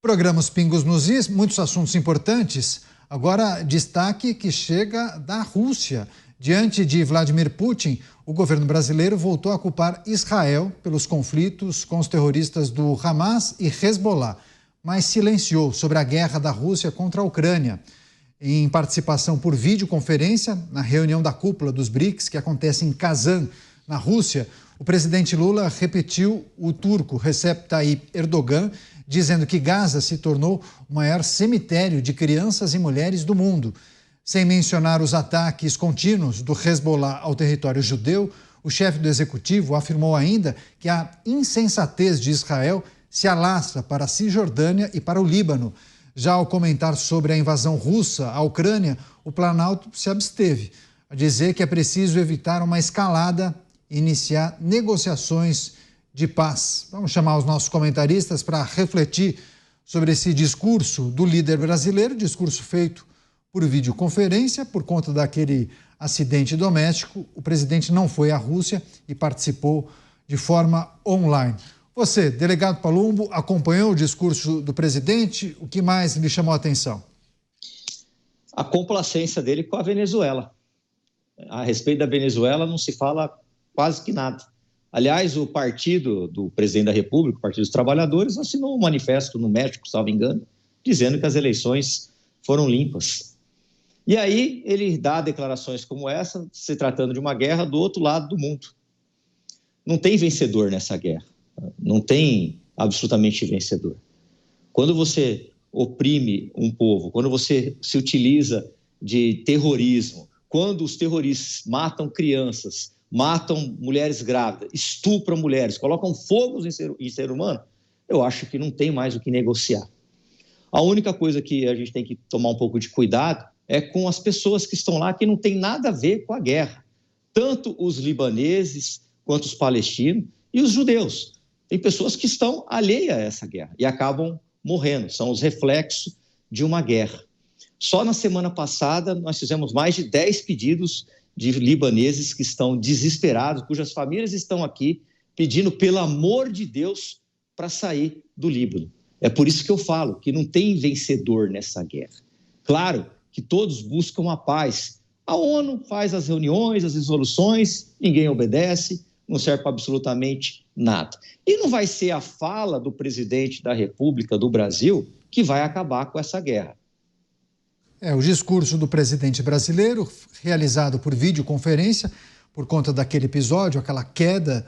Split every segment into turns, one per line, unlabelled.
Programa Os Pingos nos Is, muitos assuntos importantes. Agora, destaque que chega da Rússia. Diante de Vladimir Putin, o governo brasileiro voltou a culpar Israel pelos conflitos com os terroristas do Hamas e Hezbollah, mas silenciou sobre a guerra da Rússia contra a Ucrânia. Em participação por videoconferência, na reunião da cúpula dos BRICS, que acontece em Kazan, na Rússia, o presidente Lula repetiu o turco Recep Tayyip Erdogan, dizendo que Gaza se tornou o maior cemitério de crianças e mulheres do mundo. Sem mencionar os ataques contínuos do Hezbollah ao território judeu, o chefe do executivo afirmou ainda que a insensatez de Israel se alastra para a Cisjordânia e para o Líbano. Já ao comentar sobre a invasão russa à Ucrânia, o Planalto se absteve a dizer que é preciso evitar uma escalada e iniciar negociações de paz. Vamos chamar os nossos comentaristas para refletir sobre esse discurso do líder brasileiro, discurso feito por videoconferência. Por conta daquele acidente doméstico, o presidente não foi à Rússia e participou de forma online. Você, delegado Palumbo, acompanhou o discurso do presidente? O que mais lhe chamou a atenção?
A complacência dele com a Venezuela. A respeito da Venezuela não se fala quase que nada. Aliás, o partido do presidente da República, o Partido dos Trabalhadores, assinou um manifesto no México, salvo engano, dizendo que as eleições foram limpas. E aí ele dá declarações como essa, se tratando de uma guerra do outro lado do mundo. Não tem vencedor nessa guerra. Não tem absolutamente vencedor. Quando você oprime um povo, quando você se utiliza de terrorismo, quando os terroristas matam crianças, matam mulheres grávidas, estupram mulheres, colocam fogos em ser humano, eu acho que não tem mais o que negociar. A única coisa que a gente tem que tomar um pouco de cuidado é com as pessoas que estão lá, que não tem nada a ver com a guerra. Tanto os libaneses, quanto os palestinos e os judeus. Tem pessoas que estão alheias a essa guerra e acabam morrendo, são os reflexos de uma guerra. Só na semana passada nós fizemos mais de 10 pedidos de libaneses que estão desesperados, cujas famílias estão aqui pedindo, pelo amor de Deus, para sair do Líbano. É por isso que eu falo que não tem vencedor nessa guerra. Claro que todos buscam a paz. A ONU faz as reuniões, as resoluções, ninguém obedece, não serve para absolutamente nada. E não vai ser a fala do presidente da República do Brasil que vai acabar com essa guerra.
O discurso do presidente brasileiro, realizado por videoconferência, por conta daquele episódio, aquela queda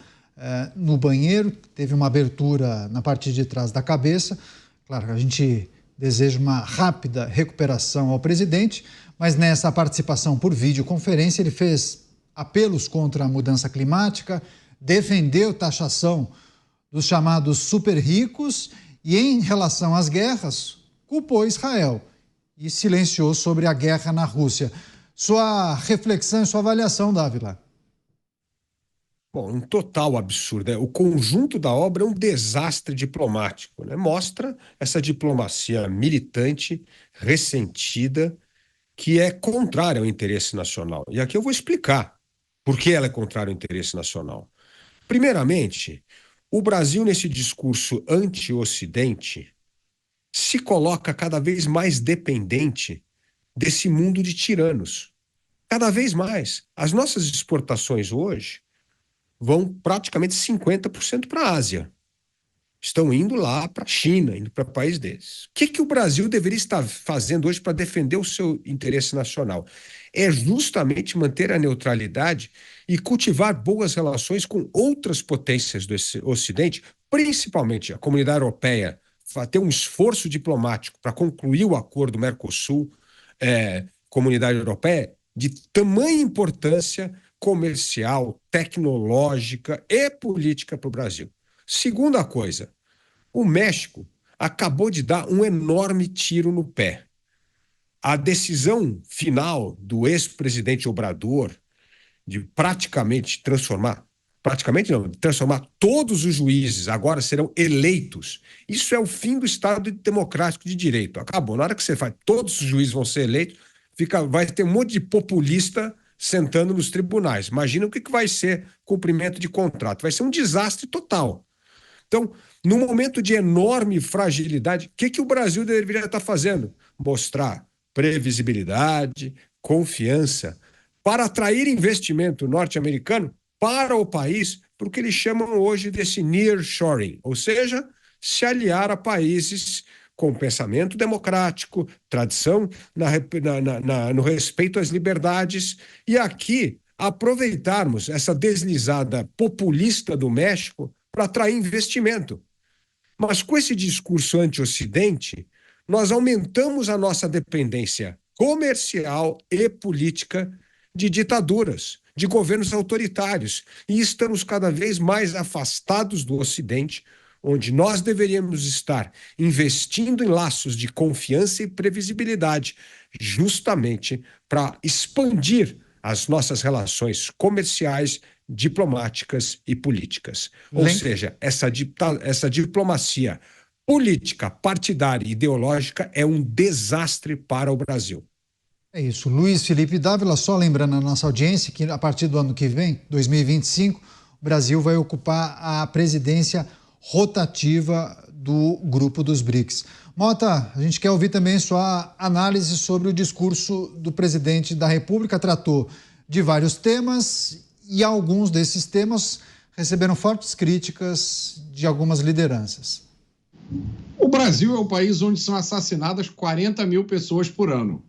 no banheiro, teve uma abertura na parte de trás da cabeça. Claro, a gente deseja uma rápida recuperação ao presidente, mas nessa participação por videoconferência ele fez apelos contra a mudança climática, defendeu taxação dos chamados super ricos e, em relação às guerras, culpou Israel e silenciou sobre a guerra na Rússia. Sua reflexão e sua avaliação, Dávila?
Bom, um total absurdo. O conjunto da obra é um desastre diplomático, né? Mostra essa diplomacia militante, ressentida, que é contrária ao interesse nacional. E aqui eu vou explicar por que ela é contrária ao interesse nacional. Primeiramente, o Brasil, nesse discurso anti-Ocidente, se coloca cada vez mais dependente desse mundo de tiranos. Cada vez mais. As nossas exportações hoje vão praticamente 50% para a Ásia. Estão indo lá para a China, indo para países desses. O que o Brasil deveria estar fazendo hoje para defender o seu interesse nacional? É justamente manter a neutralidade e cultivar boas relações com outras potências do Ocidente, principalmente a comunidade europeia, ter um esforço diplomático para concluir o acordo Mercosul, comunidade europeia, de tamanha importância comercial, tecnológica e política para o Brasil. Segunda coisa, o México acabou de dar um enorme tiro no pé. A decisão final do ex-presidente Obrador de praticamente transformar todos os juízes agora serão eleitos. Isso é o fim do Estado democrático de direito. Acabou. Na hora que você faz, todos os juízes vão ser eleitos, vai ter um monte de populista sentando nos tribunais. Imagina o que vai ser cumprimento de contrato. Vai ser um desastre total. Então, num momento de enorme fragilidade, o que o Brasil deveria estar fazendo? Mostrar previsibilidade, confiança, para atrair investimento norte-americano para o país, para o que eles chamam hoje desse nearshoring, ou seja, se aliar a países com pensamento democrático, tradição no respeito às liberdades, e aqui aproveitarmos essa deslizada populista do México para atrair investimento. Mas com esse discurso anti-Ocidente, nós aumentamos a nossa dependência comercial e política de ditaduras, de governos autoritários, e estamos cada vez mais afastados do Ocidente, onde nós deveríamos estar investindo em laços de confiança e previsibilidade, justamente para expandir as nossas relações comerciais, diplomáticas e políticas. Ou seja, essa diplomacia política, partidária e ideológica é um desastre para o Brasil.
É isso. Luiz Felipe Dávila, só lembrando a nossa audiência que a partir do ano que vem, 2025, o Brasil vai ocupar a presidência rotativa do grupo dos BRICS. Mota, a gente quer ouvir também sua análise sobre o discurso do presidente da República. Tratou de vários temas e alguns desses temas receberam fortes críticas de algumas lideranças.
O Brasil é o país onde são assassinadas 40 mil pessoas por ano.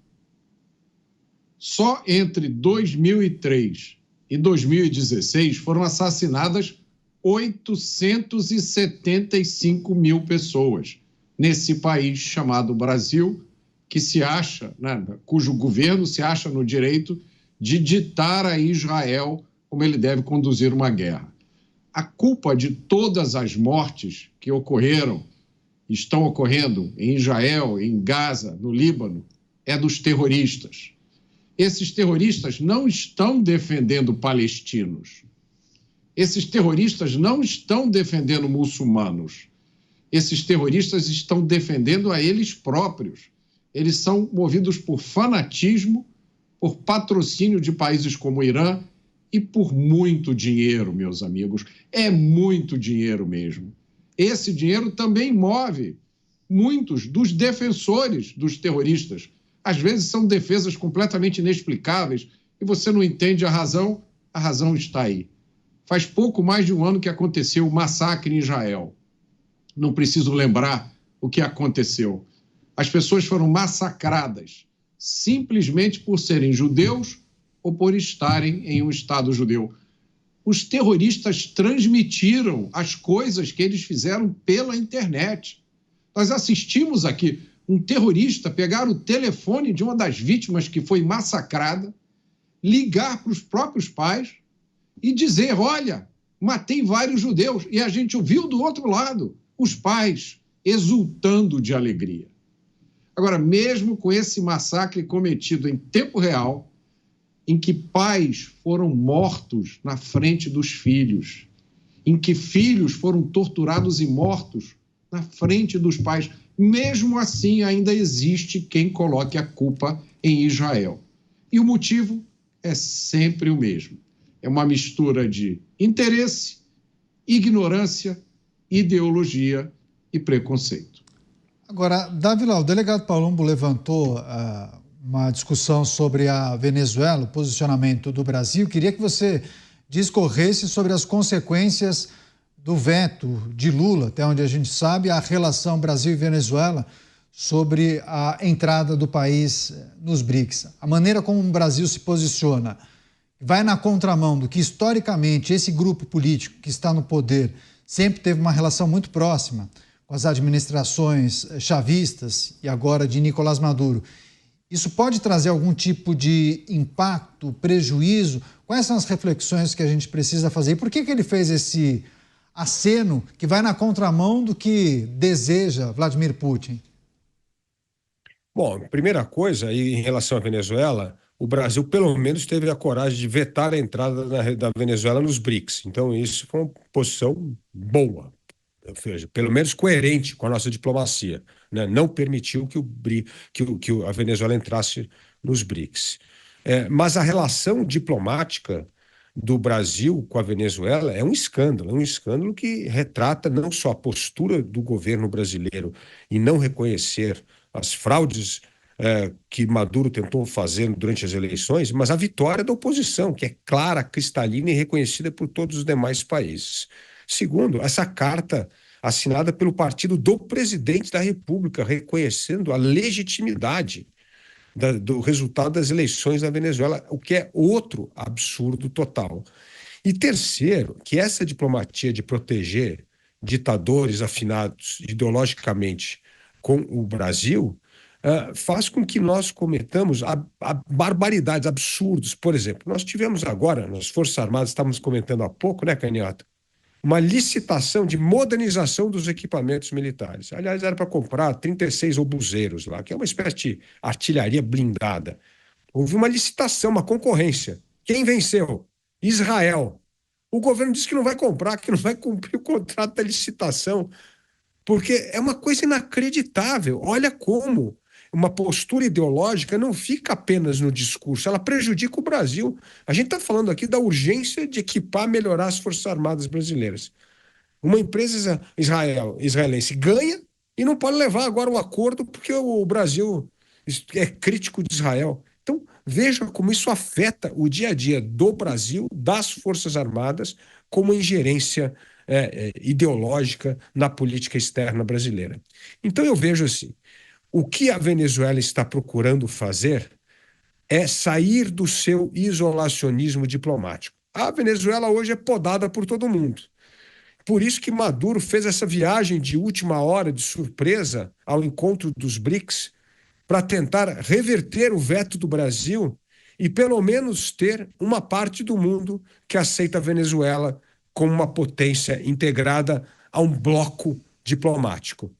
Só entre 2003 e 2016 foram assassinadas 875 mil pessoas nesse país chamado Brasil, que se acha, né, cujo governo se acha no direito de ditar a Israel como ele deve conduzir uma guerra. A culpa de todas as mortes que ocorreram, estão ocorrendo em Israel, em Gaza, no Líbano, é dos terroristas. Esses terroristas não estão defendendo palestinos. Esses terroristas não estão defendendo muçulmanos. Esses terroristas estão defendendo a eles próprios. Eles são movidos por fanatismo, por patrocínio de países como o Irã e por muito dinheiro, meus amigos. É muito dinheiro mesmo. Esse dinheiro também move muitos dos defensores dos terroristas. Às vezes são defesas completamente inexplicáveis e você não entende a razão está aí. Faz pouco mais de um ano que aconteceu o massacre em Israel. Não preciso lembrar o que aconteceu. As pessoas foram massacradas simplesmente por serem judeus ou por estarem em um Estado judeu. Os terroristas transmitiram as coisas que eles fizeram pela internet. Nós assistimos aqui um terrorista pegar o telefone de uma das vítimas que foi massacrada, ligar para os próprios pais e dizer, olha, matei vários judeus. E a gente ouviu do outro lado os pais exultando de alegria. Agora, mesmo com esse massacre cometido em tempo real, em que pais foram mortos na frente dos filhos, em que filhos foram torturados e mortos na frente dos pais, mesmo assim ainda existe quem coloque a culpa em Israel. E o motivo é sempre o mesmo. É uma mistura de interesse, ignorância, ideologia e preconceito.
Agora, Dávila, o delegado Palumbo levantou uma discussão sobre a Venezuela, o posicionamento do Brasil. Queria que você discorresse sobre as consequências do veto de Lula, até onde a gente sabe, a relação Brasil e Venezuela sobre a entrada do país nos BRICS. A maneira como o Brasil se posiciona vai na contramão do que, historicamente, esse grupo político que está no poder sempre teve uma relação muito próxima com as administrações chavistas e agora de Nicolás Maduro. Isso pode trazer algum tipo de impacto, prejuízo? Quais são as reflexões que a gente precisa fazer? E por que ele fez esse aceno que vai na contramão do que deseja Vladimir Putin?
Bom, primeira coisa, em relação à Venezuela, o Brasil pelo menos teve a coragem de vetar a entrada da Venezuela nos BRICS. Então isso foi uma posição boa, ou seja, pelo menos coerente com a nossa diplomacia, né? Não permitiu que a Venezuela entrasse nos BRICS. Mas a relação diplomática do Brasil com a Venezuela é um escândalo que retrata não só a postura do governo brasileiro em não reconhecer as fraudes que Maduro tentou fazer durante as eleições, mas a vitória da oposição, que é clara, cristalina e reconhecida por todos os demais países. Segundo, essa carta assinada pelo partido do presidente da República, reconhecendo a legitimidade do resultado das eleições na Venezuela, o que é outro absurdo total. E terceiro, que essa diplomacia de proteger ditadores afinados ideologicamente com o Brasil faz com que nós cometamos barbaridades, absurdos. Por exemplo, nós tivemos agora, nas Forças Armadas, estávamos comentando há pouco, né, Canhota, uma licitação de modernização dos equipamentos militares. Aliás, era para comprar 36 obuseiros lá, que é uma espécie de artilharia blindada. Houve uma licitação, uma concorrência. Quem venceu? Israel. O governo disse que não vai comprar, que não vai cumprir o contrato da licitação, porque é uma coisa inacreditável. Olha como uma postura ideológica não fica apenas no discurso, ela prejudica o Brasil. A gente está falando aqui da urgência de equipar, melhorar as Forças Armadas brasileiras. Uma empresa israelense ganha e não pode levar agora o acordo porque o Brasil é crítico de Israel. Então, veja como isso afeta o dia a dia do Brasil, das Forças Armadas, como ingerência ideológica na política externa brasileira. Então, eu vejo assim, o que a Venezuela está procurando fazer é sair do seu isolacionismo diplomático. A Venezuela hoje é podada por todo mundo. Por isso que Maduro fez essa viagem de última hora, de surpresa, ao encontro dos BRICS, para tentar reverter o veto do Brasil e pelo menos ter uma parte do mundo que aceita a Venezuela como uma potência integrada a um bloco diplomático.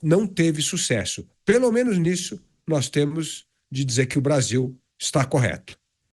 Não teve sucesso. Pelo menos nisso, nós temos de dizer que o Brasil está correto.